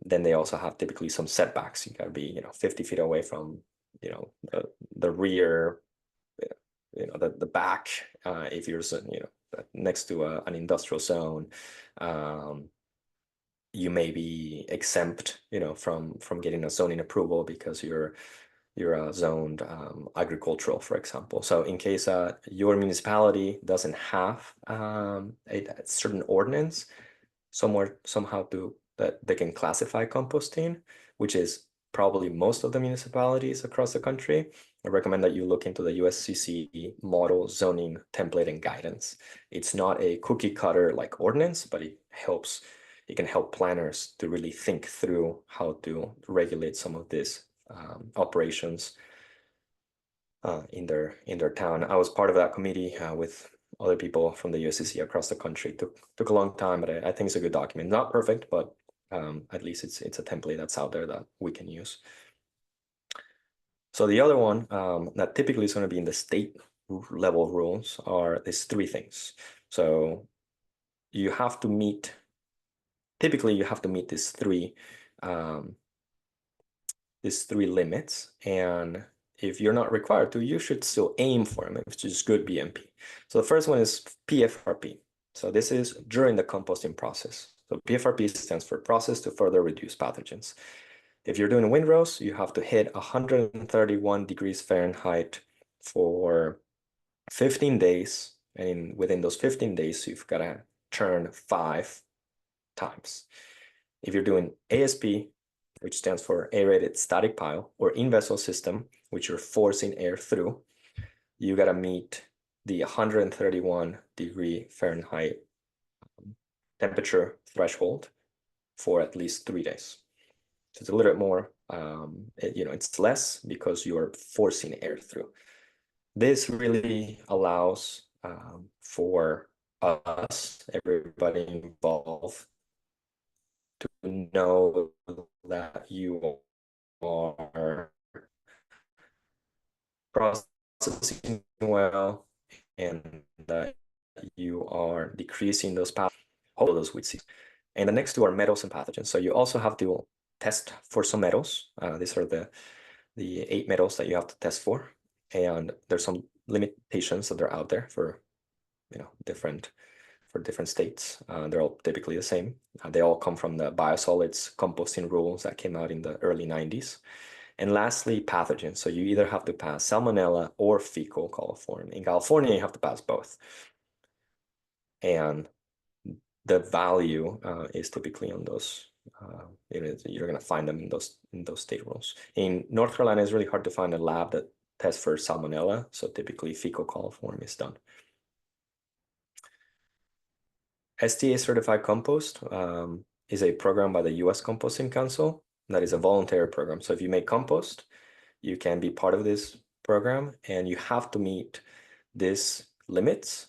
Then they also have typically some setbacks. You got to be 50 feet away from the rear, the back. If you're next to an industrial zone, you may be exempt from getting a zoning approval because you're zoned agricultural, for example. So in case your municipality doesn't have a certain ordinance somehow that they can classify composting, which is probably most of the municipalities across the country, I recommend that you look into the USCC model zoning template and guidance. It's not a cookie cutter like ordinance, but it can help planners to really think through how to regulate some of these operations in their town. I was part of that committee with other people from the USCC across the country. Took a long time, but I think it's a good document. Not perfect, but at least it's a template that's out there that we can use. So the other one that typically is going to be in the state level rules are these 3 things. So typically you have to meet these three limits, and if you're not required to, you should still aim for them, which is good BMP. So the first one is PFRP. So this is during the composting process. So PFRP stands for process to further reduce pathogens. If you're doing windrows, you have to hit 131 degrees Fahrenheit for 15 days. And within those 15 days, you've got to churn 5 times. If you're doing ASP, which stands for aerated static pile, or in-vessel system, which you're forcing air through, you gotta meet the 131 degree Fahrenheit temperature threshold for at least 3 days. So it's a little bit more, it's less because you're forcing air through. This really allows for us, everybody involved, to know that you are processing well and that you are decreasing those those weed seeds. And the next two are metals and pathogens. So you also have to test for some metals. These are the 8 metals that you have to test for. And there's some limitations that are out there for different states. They're all typically the same. They all come from the biosolids composting rules that came out in the early 90s. And lastly, pathogens. So you either have to pass salmonella or fecal coliform. In California, you have to pass both. And the value is typically on those. You're going to find them in those state rules. In North Carolina, it's really hard to find a lab that tests for salmonella. So typically, fecal coliform is done. STA Certified Compost is a program by the U.S. Composting Council that is a voluntary program. So if you make compost, you can be part of this program, and you have to meet these limits,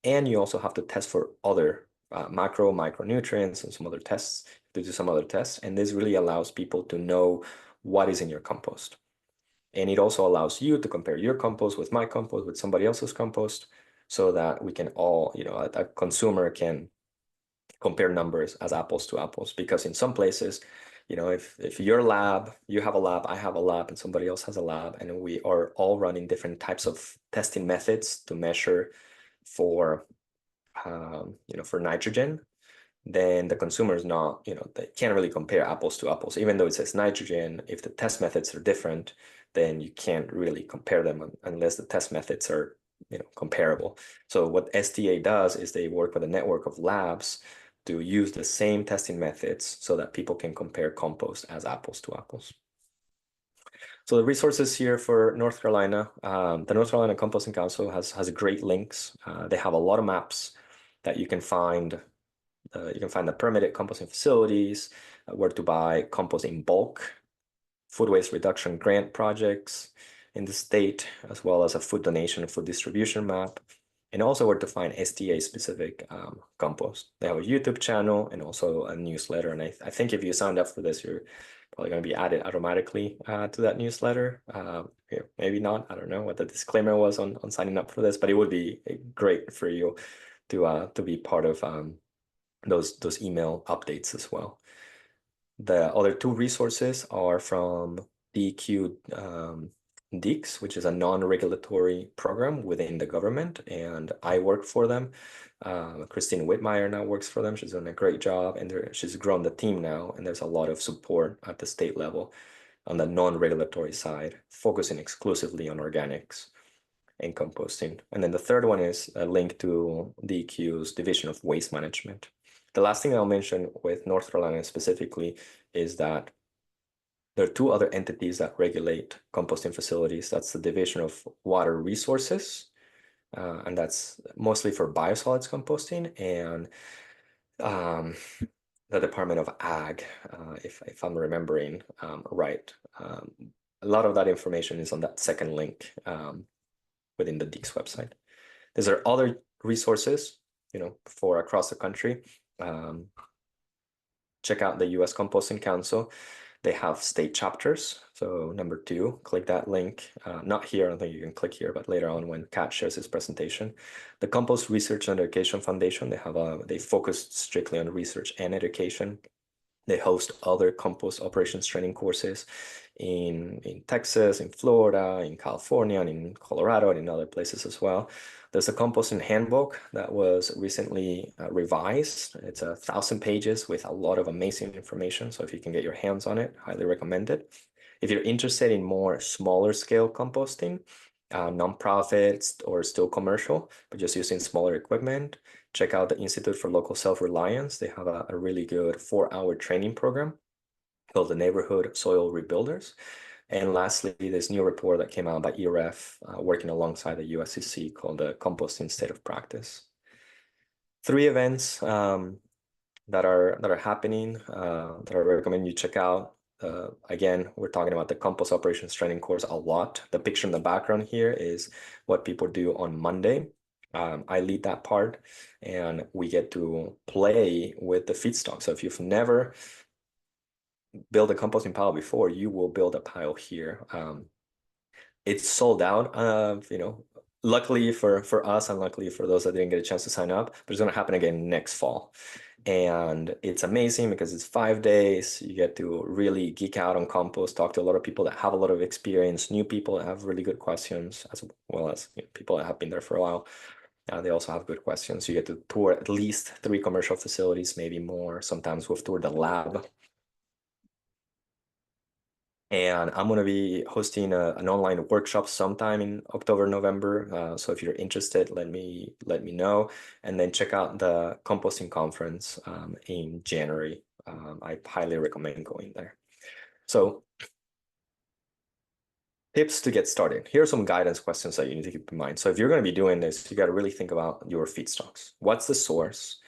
and you also have to test for other micronutrients and some other tests, to do some other tests, and this really allows people to know what is in your compost. And it also allows you to compare your compost with my compost, with somebody else's compost, so that we can all, a consumer can compare numbers as apples to apples. Because in some places, if your lab, you have a lab, I have a lab, and somebody else has a lab, and we are all running different types of testing methods to measure for, for nitrogen, then the consumer is not, they can't really compare apples to apples. Even though it says nitrogen, if the test methods are different, then you can't really compare them unless the test methods are, comparable. So what STA does is they work with a network of labs to use the same testing methods so that people can compare compost as apples to apples. So the resources here for North Carolina, the North Carolina Composting Council has great links. They have a lot of maps that you can find. You can find the permitted composting facilities, where to buy compost in bulk, food waste reduction grant projects in the state, as well as a food donation and food distribution map, and also where to find STA specific compost. They have a YouTube channel and also a newsletter. And I think if you signed up for this, you're probably going to be added automatically to that newsletter. Maybe not. I don't know what the disclaimer was on signing up for this, but it would be great for you to be part of those email updates as well. The other 2 resources are from DQ DEECS, which is a non-regulatory program within the government, and I work for them. Christine Whitmire now works for them. She's doing a great job, and she's grown the team now, and there's a lot of support at the state level on the non-regulatory side, focusing exclusively on organics and composting. And then the third one is a link to DEQ's Division of Waste Management. The last thing I'll mention with North Carolina specifically is that there are 2 other entities that regulate composting facilities. That's the Division of Water Resources, and that's mostly for biosolids composting, and the Department of Ag, if I'm remembering right. A lot of that information is on that second link within the DEECS website. There are other resources, for across the country. Check out the U.S. Composting Council. They have state chapters. So number 2, click that link. Not here, I don't think you can click here, but later on when Kat shares his presentation. The Compost Research and Education Foundation, they focus strictly on research and education. They host other compost operations training courses in Texas, in Florida, in California, and in Colorado, and in other places as well. There's a composting handbook that was recently revised. It's 1,000 pages with a lot of amazing information. So if you can get your hands on it, highly recommend it. If you're interested in more smaller scale composting, nonprofits or still commercial, but just using smaller equipment, check out the Institute for Local Self-Reliance. They have a really good 4-hour training program called the Neighborhood Soil Rebuilders. And lastly, this new report that came out by EREF, working alongside the USCC, called the Composting State of Practice. 3 events that are happening that I recommend you check out. Again, we're talking about the compost operations training course a lot. The picture in the background here is what people do on Monday. I lead that part, and we get to play with the feedstock. So if you've never built a composting pile before, you will build a pile here. It's sold out, luckily for us, and luckily for those that didn't get a chance to sign up, but it's going to happen again next fall. And it's amazing because it's 5 days. You get to really geek out on compost, talk to a lot of people that have a lot of experience, new people that have really good questions, as well as people that have been there for a while. They also have good questions. You get to tour at least 3 commercial facilities, maybe more. Sometimes we've toured the lab. And I'm going to be hosting an online workshop sometime in October, November. So if you're interested, let me know. And then check out the composting conference in January. I highly recommend going there. So tips to get started. Here are some guidance questions that you need to keep in mind. So if you're going to be doing this, you got to really think about your feedstocks. What's the source?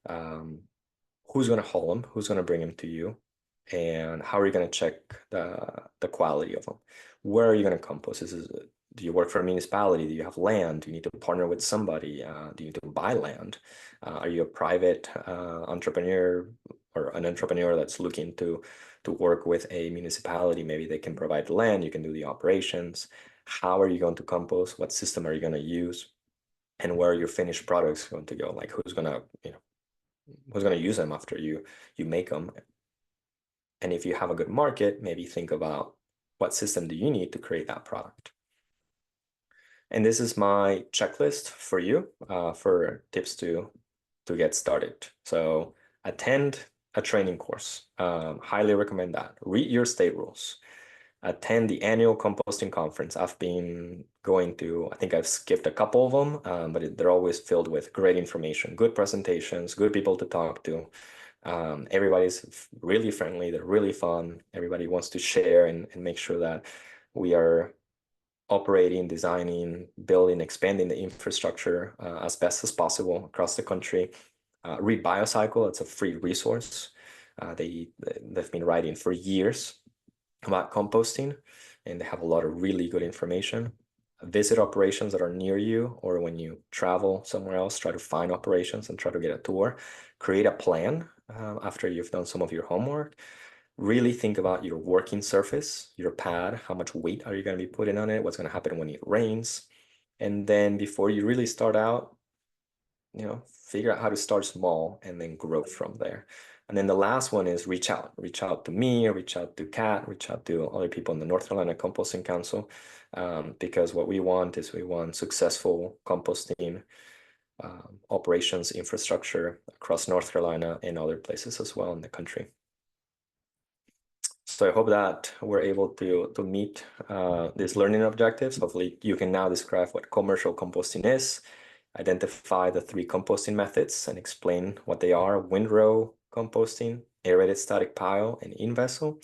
Who's going to haul them? Who's going to bring them to you? And how are you going to check the quality of them? Where are you going to compost? Do you work for a municipality? Do you have land? Do you need to partner with somebody? Do you need to buy land? Are you a private entrepreneur or an entrepreneur that's looking to work with a municipality? Maybe they can provide land, you can do the operations. How are you going to compost? What system are you going to use? And where are your finished products going to go? Like who's going to use them after you make them? And if you have a good market, maybe think about what system do you need to create that product. And this is my checklist for you for tips to get started. So attend a training course. Highly recommend that. Read your state rules. Attend the annual composting conference. I've been going to, I think I've skipped a couple of them, but they're always filled with great information, good presentations, good people to talk to. Everybody's really friendly, they're really fun. Everybody wants to share and make sure that we are operating, designing, building, expanding the infrastructure as best as possible across the country. Read Biocycle, it's a free resource. They've been writing for years about composting, and they have a lot of really good information. Visit operations that are near you, or when you travel somewhere else, try to find operations and try to get a tour. Create a plan after you've done some of your homework. Really think about your working surface, your pad, how much weight are you going to be putting on it, what's going to happen when it rains. And then before you really start out, figure out how to start small and then grow from there. And then the last one is reach out to me, reach out to Kat, reach out to other people in the North Carolina Composting Council, because what we want is successful composting operations infrastructure across North Carolina and other places as well in the country. So I hope that we're able to meet these learning objectives. Hopefully you can now describe what commercial composting is, identify the 3 composting methods and explain what they are: windrow composting, aerated static pile, and in-vessel,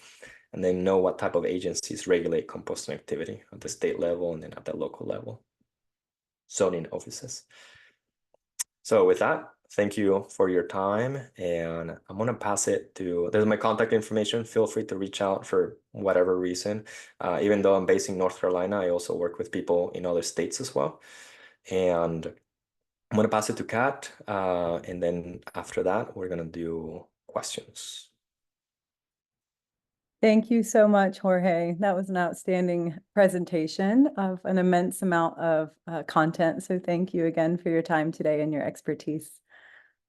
and then know what type of agencies regulate composting activity at the state level and then at the local level, zoning offices. So with that, thank you for your time, and I'm going to pass it to, there's my contact information. Feel free to reach out for whatever reason. Even though I'm based in North Carolina, I also work with people in other states as well. And I'm going to pass it to Kat, and then after that, we're going to do questions. Thank you so much, Jorge. That was an outstanding presentation of an immense amount of content. So thank you again for your time today and your expertise.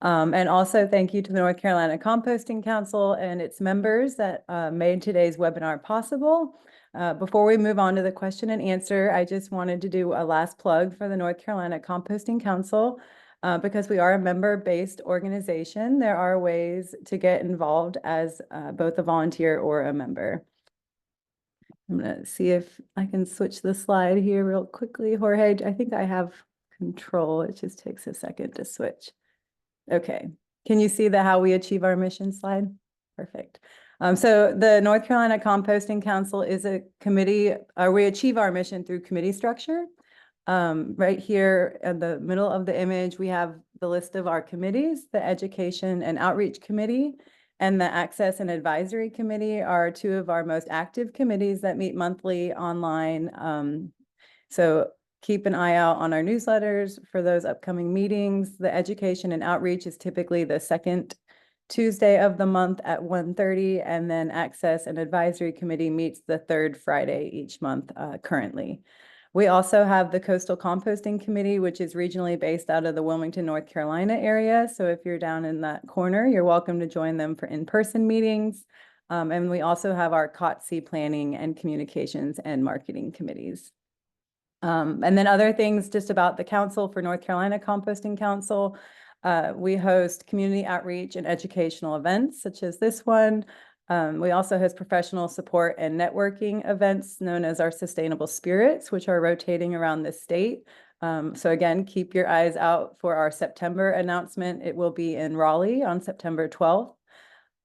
And also thank you to the North Carolina Composting Council and its members that made today's webinar possible. Before we move on to the question and answer, I just wanted to do a last plug for the North Carolina Composting Council. Because we are a member-based organization, there are ways to get involved as both a volunteer or a member. I'm gonna see if I can switch the slide here real quickly. Jorge, I think I have control. It just takes a second to switch. Okay, can you see the how we achieve our mission slide? Perfect. So the North Carolina Composting Council is a committee, we achieve our mission through committee structure. Right here in the middle of the image, we have the list of our committees. The Education and Outreach Committee and the Access and Advisory Committee are two of our most active committees that meet monthly online. So keep an eye out on our newsletters for those upcoming meetings. The Education and Outreach is typically the second Tuesday of the month at 1:30, and then Access and Advisory Committee meets the third Friday each month currently. We also have the Coastal Composting Committee, which is regionally based out of the Wilmington, North Carolina area. So if you're down in that corner, you're welcome to join them for in-person meetings. And we also have our COTC planning and communications and marketing committees. And then other things just about the Council for North Carolina Composting Council. We host community outreach and educational events such as this one. We also host professional support and networking events known as our Sustainable Spirits, which are rotating around the state. So again, keep your eyes out for our September announcement. It will be in Raleigh on September 12th.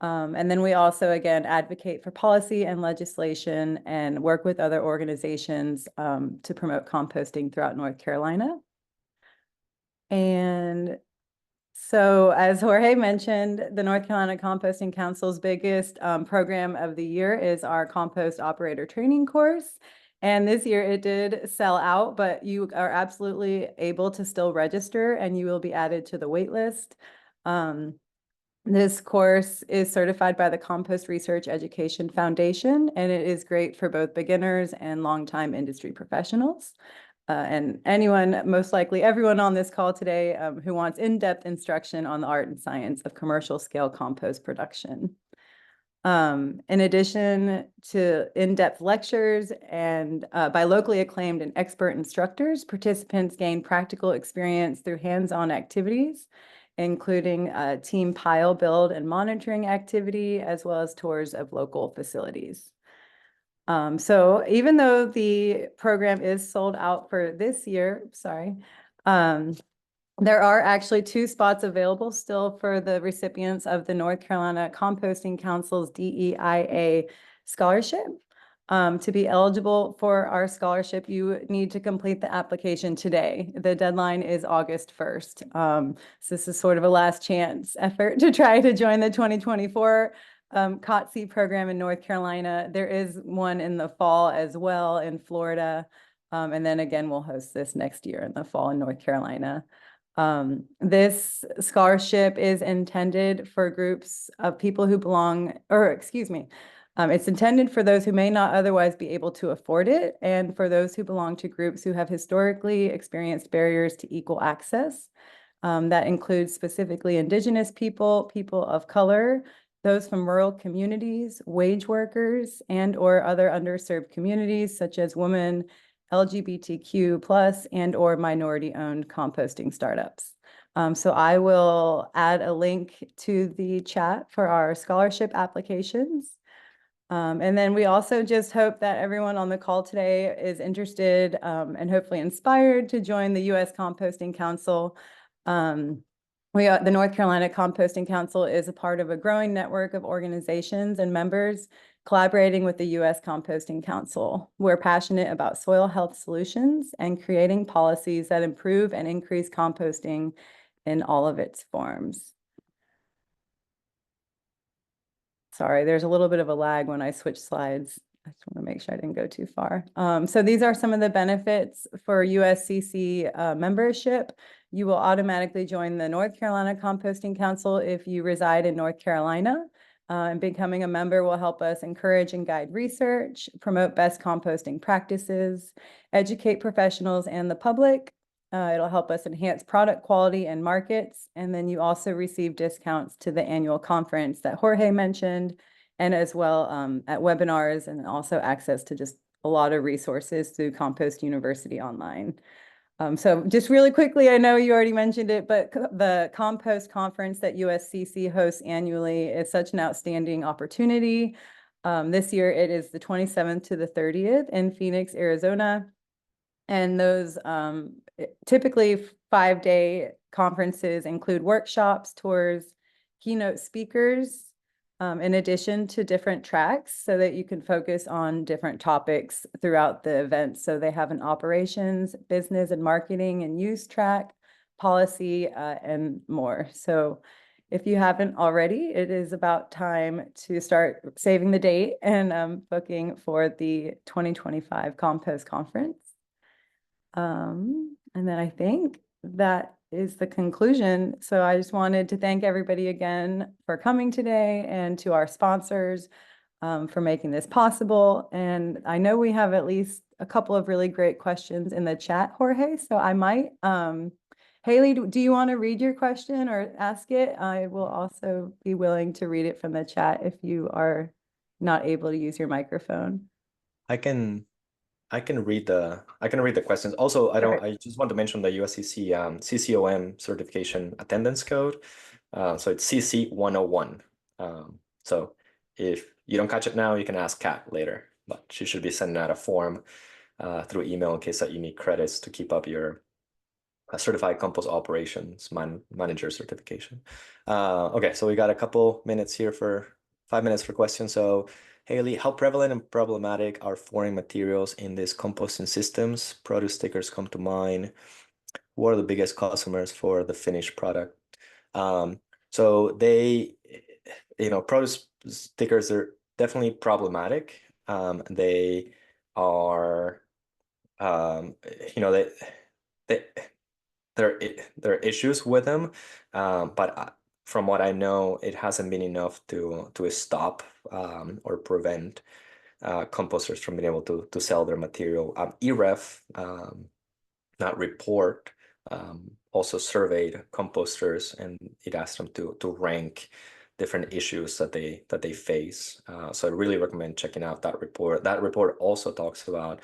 And then we also, again, advocate for policy and legislation and work with other organizations to promote composting throughout North Carolina. And so as Jorge mentioned, the North Carolina Composting Council's biggest program of the year is our compost operator training course. And this year it did sell out, but you are absolutely able to still register and you will be added to the wait list. This course is certified by the Compost Research Education Foundation, and it is great for both beginners and longtime industry professionals. And anyone, most likely everyone on this call today who wants in-depth instruction on the art and science of commercial scale compost production. In addition to in-depth lectures and by locally acclaimed and expert instructors, participants gain practical experience through hands-on activities, including a team pile build and monitoring activity, as well as tours of local facilities. So even though the program is sold out for this year, there are actually 2 spots available still for the recipients of the North Carolina Composting Council's DEIA scholarship. To be eligible for our scholarship, you need to complete the application today. The deadline is August 1st. So this is sort of a last chance effort to try to join the 2024 COTC program in North Carolina. There is one in the fall as well in Florida. And then again, we'll host this next year in the fall in North Carolina. This scholarship is intended for groups of people who belong, or excuse me, it's intended for those who may not otherwise be able to afford it, and for those who belong to groups who have historically experienced barriers to equal access. That includes specifically Indigenous people, people of color, those from rural communities, wage workers, and or other underserved communities such as women, LGBTQ+ and or minority-owned composting startups. So I will add a link to the chat for our scholarship applications. And then we also just hope that everyone on the call today is interested and hopefully inspired to join the U.S. Composting Council. The North Carolina Composting Council is a part of a growing network of organizations and members collaborating with the U.S. Composting Council. We're passionate about soil health solutions and creating policies that improve and increase composting in all of its forms. Sorry, there's a little bit of a lag when I switch slides. I just want to make sure I didn't go too far. So these are some of the benefits for USCC membership. You will automatically join the North Carolina Composting Council if you reside in North Carolina. And becoming a member will help us encourage and guide research, promote best composting practices, educate professionals and the public. It'll help us enhance product quality and markets. And then you also receive discounts to the annual conference that Jorge mentioned, and as well at webinars, and also access to just a lot of resources through Compost University online. So just really quickly, I know you already mentioned it, but the Compost Conference that USCC hosts annually is such an outstanding opportunity. This year it is the 27th to the 30th in Phoenix, Arizona. And those typically 5-day conferences include workshops, tours, keynote speakers, in addition to different tracks so that you can focus on different topics throughout the event. So they have an operations, business and marketing and use track, policy, and more. So if you haven't already, it is about time to start saving the date and booking for the 2025 Compost Conference. And then I think that is the conclusion. So I just wanted to thank everybody again for coming today and to our sponsors for making this possible. And I know we have at least a couple of really great questions in the chat, Jorge. So I might, Haley, do you want to read your question or ask it? I will also be willing to read it from the chat if you are not able to use your microphone. I can read the questions. Also, I just want to mention the USCC CCOM certification attendance code. So it's CC 101. So if you don't catch it now, you can ask Kat later, but she should be sending out a form through email in case that you need credits to keep up your certified compost operations manager certification. Okay, so we got a couple minutes here for 5 minutes for questions. So Haley, how prevalent and problematic are foreign materials in these composting systems? Produce stickers come to mind. Who are the biggest customers for the finished product? So they, produce stickers are definitely problematic. They are, they there are issues with them, but from what I know, it hasn't been enough to stop or prevent composters from being able to sell their material. EREF, that report, also surveyed composters, and it asked them to rank different issues that they face. So I really recommend checking out that report. That report also talks about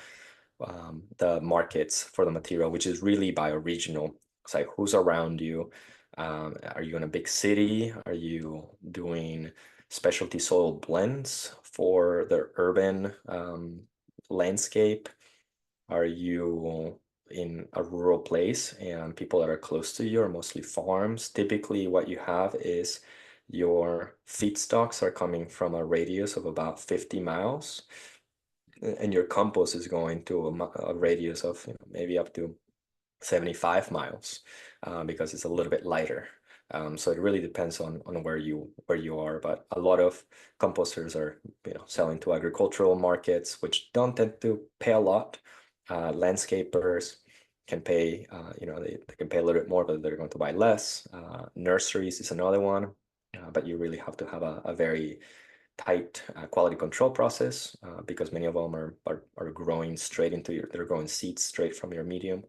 the markets for the material, which is really bioregional. It's like who's around you. Are you in a big city? Are you doing specialty soil blends for the urban landscape? Are you in a rural place and people that are close to you are mostly farms? Typically, what you have is your feedstocks are coming from a radius of about 50 miles, and your compost is going to a radius of maybe up to 75 miles because it's a little bit lighter. So it really depends on where you are, but a lot of composters are selling to agricultural markets, which don't tend to pay a lot. Landscapers can pay, they can pay a little bit more, but they're going to buy less. Nurseries is another one, but you really have to have a very tight quality control process because many of them are growing straight into they're growing seeds straight from your medium.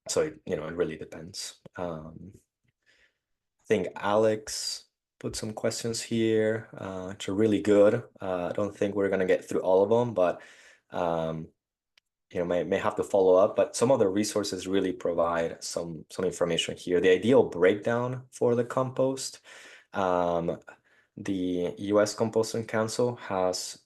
So it really depends. I think Alex put some questions here, which are really good. I don't think we're gonna get through all of them, but may have to follow up. But some of the resources really provide some information here. The ideal breakdown for the compost. The U.S. Composting Council has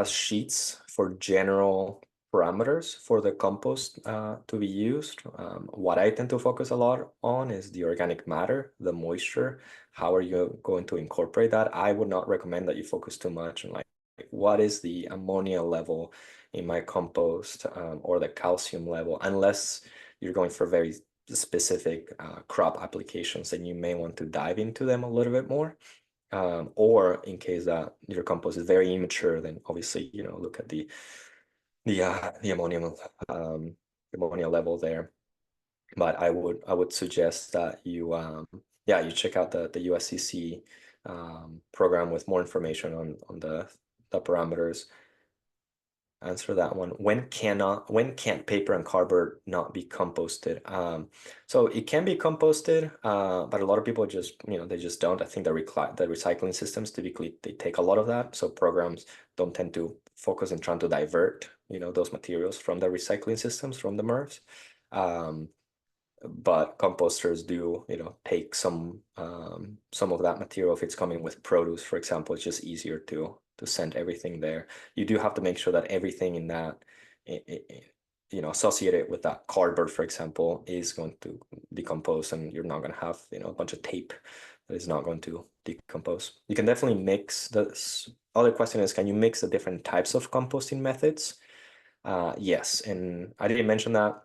sheets for general parameters for the compost to be used. What I tend to focus a lot on is the organic matter, the moisture. How are you going to incorporate that? I would not recommend that you focus too much on like what is the ammonia level in my compost or the calcium level, unless you're going for very specific crop applications, and you may want to dive into them a little bit more. Or in case that your compost is very immature, then obviously look at the ammonia level there. But I would suggest that you check out the USCC program with more information on the parameters. Answer that one. When can't paper and cardboard not be composted? So it can be composted, but a lot of people just they just don't. I think the recycling systems typically they take a lot of that, so programs don't tend to focus in trying to divert those materials from the recycling systems from the MRFs. but composters do, take some of that material if it's coming with produce, for example. It's just easier to send everything there. You do have to make sure that everything in that, associated with that cardboard, for example, is going to decompose, and you're not going to have, a bunch of tape that is not going to decompose. You can definitely mix. The other question is, can you mix the different types of composting methods? Yes, and I didn't mention that,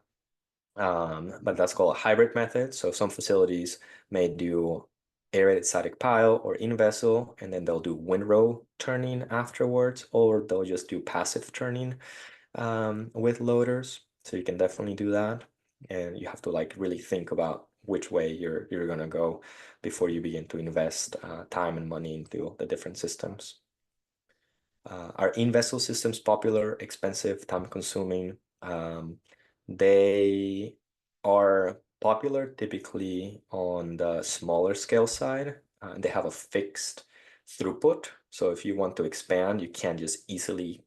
but that's called a hybrid method. So some facilities may do aerated static pile or in vessel, and then they'll do windrow turning afterwards, or they'll just do passive turning with loaders. So you can definitely do that, and you have to like really think about which way you're gonna go before you begin to invest time and money into the different systems. Are in-vessel systems popular, expensive, time-consuming? They are popular typically on the smaller scale side. They have a fixed throughput. So if you want to expand, you can't just easily,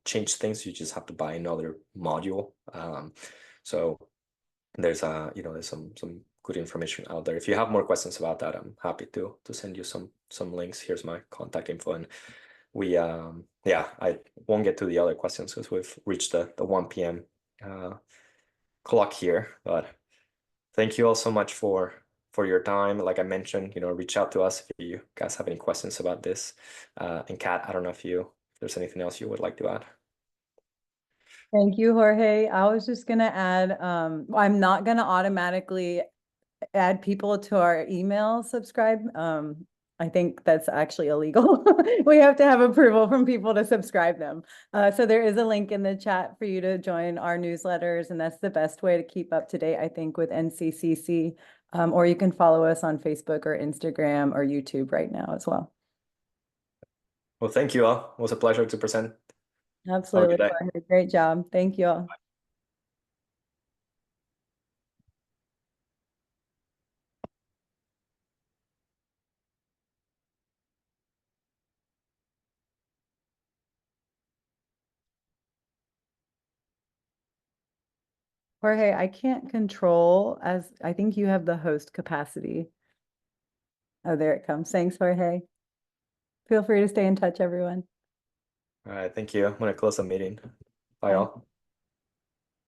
change things. You just have to buy another module. So there's there's some good information out there. If you have more questions about that, I'm happy to send you some links. Here's my contact info, and we yeah, I won't get to the other questions because we've reached the 1 p.m. Clock here. But thank you all so much for your time. Like I mentioned, reach out to us if you guys have any questions about this. And Kat, I don't know if there's anything else you would like to add. Thank you, Jorge. I was just gonna add, I'm not gonna automatically add people to our email subscribe. I think that's actually illegal. We have to have approval from people to subscribe them. So there is a link in the chat for you to join our newsletters, and that's the best way to keep up to date, I think, with NCCC. Or you can follow us on Facebook or Instagram or YouTube right now as well. Well, thank you all. It was a pleasure to present. Absolutely. Have a good day. Jorge. Great job. Thank you all. Jorge, I can't control as I think you have the host capacity. Oh, there it comes. Thanks, Jorge. Feel free to stay in touch, everyone. All right, thank you. I'm gonna close the meeting. Bye, Bye. all.